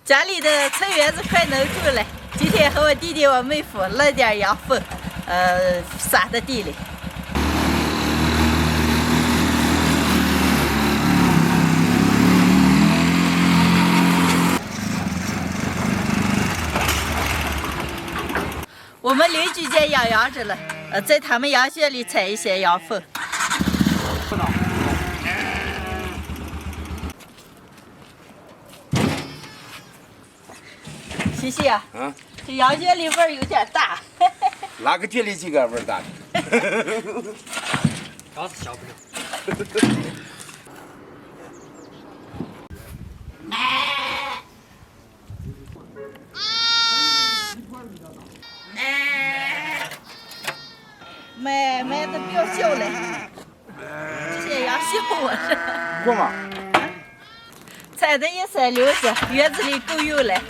家里的菜园子快能住了，今天和我弟弟我妹夫弄点羊粪，撒到地里。我们邻居家养羊子了，在他们羊圈里采一些羊粪。西西啊，这羊圈里味儿有点大。哪个圈里几个味儿大的？刚是小不了。买的不要笑嘞，这些羊笑我是。过吗？采的也3、6只，园子里够用了。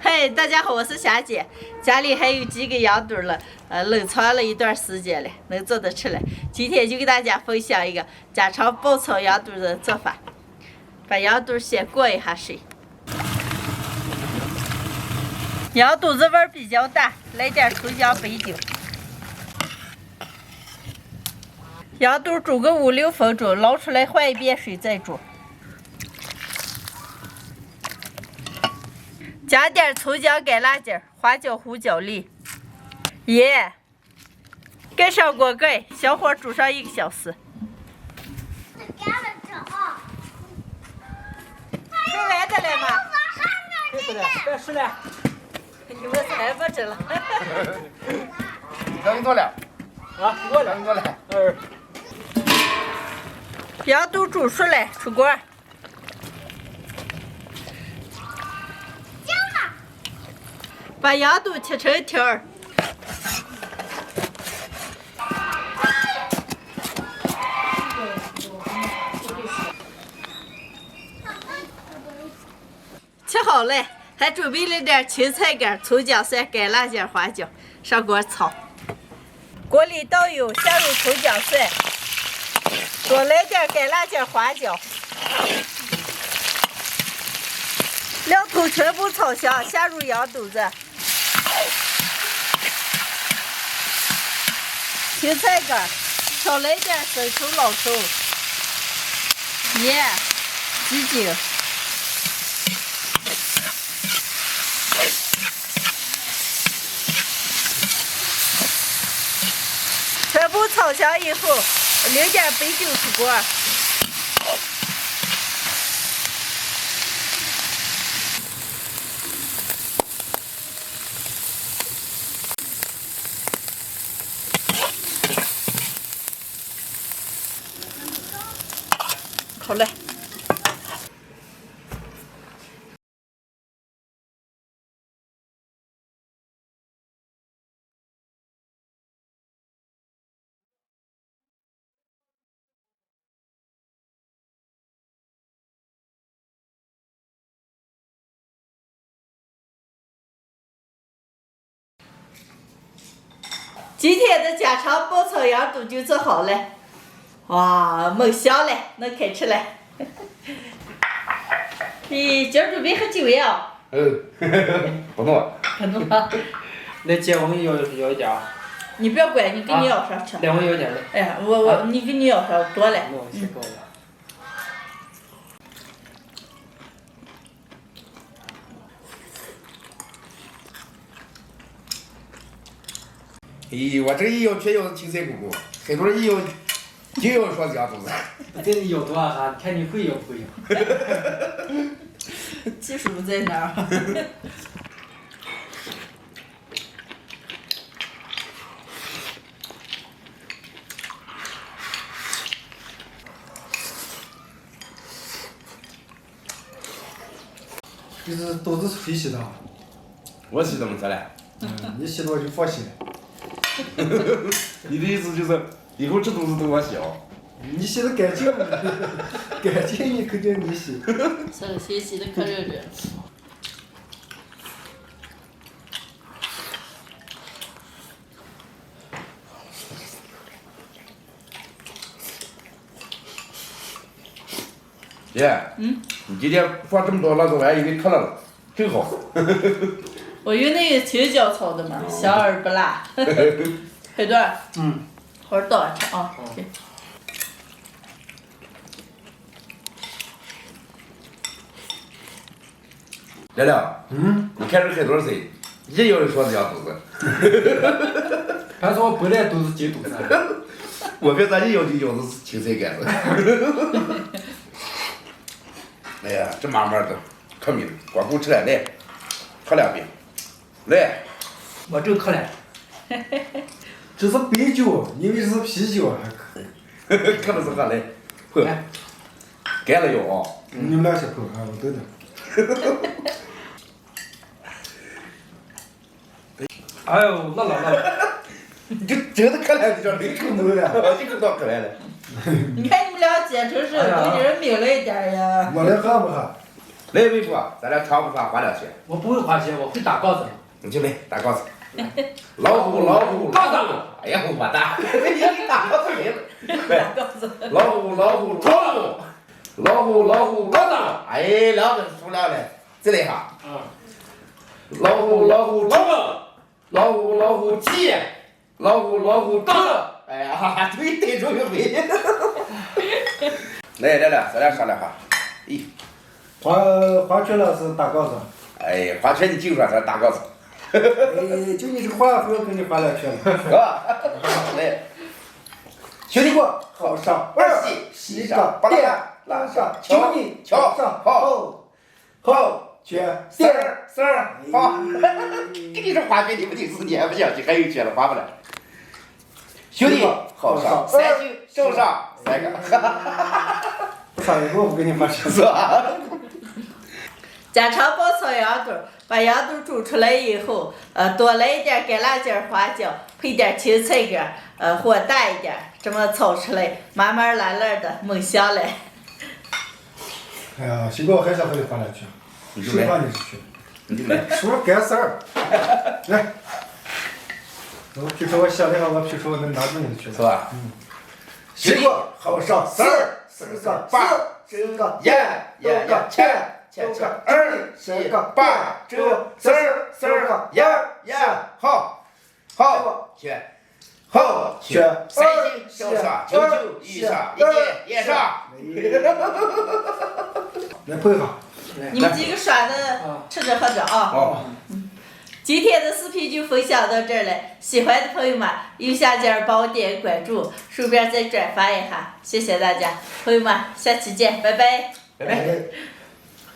嗨，大家好，我是霞姐，家里还有几个羊肚了，冷藏了一段时间了，能做得出来。今天就给大家分享一个家常爆炒羊肚的做法。把羊肚先过一下水，羊肚子味儿比较大，来点葱姜白酒。羊肚煮个5、6分钟，捞出来换一遍水再煮。加点葱姜、干辣椒、花椒、胡椒粒、盐，盖上锅盖，小火煮上1个小时。吃完的了吗？吃了，别吃了。你们才不吃了。冷多了。啊，我冷多了。羊肚煮熟了，出锅。把羊肚切成条儿。切好了，还准备了点青菜干、葱姜蒜、干辣椒、花椒，上锅炒。锅里倒油，下入葱姜蒜，多来点干辣椒、花椒，料头全部炒香，下入羊肚子、青菜干，少来点生抽、老抽、盐、鸡精。全部炒香以后，淋点白酒出锅。好嘞。今天的家常爆炒羊肚就做好了，哇，猛香嘞，能开吃了。你今儿准备喝酒呀？不弄。不弄啊。来姐，我给你要一点啊。你不要管，你给你舀上吃。来，我要一点的。哎呀，你给你舀上多了。那够了。咦，我这个也要全要青菜姑姑，很多人也要就要说羊肚子。这你要多哈，看你会要不会要。技术在哪儿？就是都是谁洗的？我洗怎么做嘞？你洗的我就放心了。你的意思就是以后这肚子都我洗哦？你洗的干净吗？干净你肯定你洗。是洗的可热热。姐，你今天放这么多辣子，我还以为可辣了，真好。我有那个青椒炒的嘛，香而不辣。黑段儿，或者倒吃啊。对。亮亮，你看这海多谁？一咬就说是羊肚子。他说本来都是鸡肚子。我看咱一咬就咬的是青菜干子。哎呀，这慢慢的，可美了，光顾吃了来，喝两杯，来。我真渴了。这是白酒，因为是啤酒还可以。可能是喝来，喝，干了药啊。你们俩先喝，我等等。哎呦，辣了辣了。就真的可来了，这没够没了，这个倒可来了。你看你们俩简直是有点明了一点呀。我来喝不喝？来，魏夫，咱俩尝不尝花两钱？我不会花钱，我会打杠子。你就来打杠子。老虎，老虎，杠子。哎呀，我打，你打杠子来了。老虎，老虎，老虎，老虎，老虎，杠子。哎，两个数量嘞，再来一下。老虎，老虎，老虎，老虎，老虎，鸡，老虎，老虎，杠子。哎呀，对对中有美。来，咱俩商量下。咦，花圈了是打杠子。哎，花圈你净说咱打杠子。哎，就你这花粉跟你花两圈了。是吧？来，西瓜好上二西上店拉上求你桥上好圈三好。跟你说花圈你不听是年不下去，还有圈了花不了。兄弟好上三兄手上三个。上一个我给你花钱。是吧？家常爆炒羊肚，把羊肚煮出来以后，多来一点干辣椒、花椒，配点青菜干，火大一点，这么炒出来，麻麻辣辣的，猛香嘞。哎呀，西瓜还是和你花两圈，谁花你是去？你就来。说干事儿，来。我皮说我想了一下，我皮说我能拿住你的去。是吧？西瓜好上四个八九个一七个二十个八九十个一好圈三星手上九以上一点上。来配合。你们几个耍的吃着喝着啊。今天的视频就分享到这儿了，喜欢的朋友们右下角帮我点关注，顺便再转发一下，谢谢大家，朋友们，下期见，拜拜。拜拜。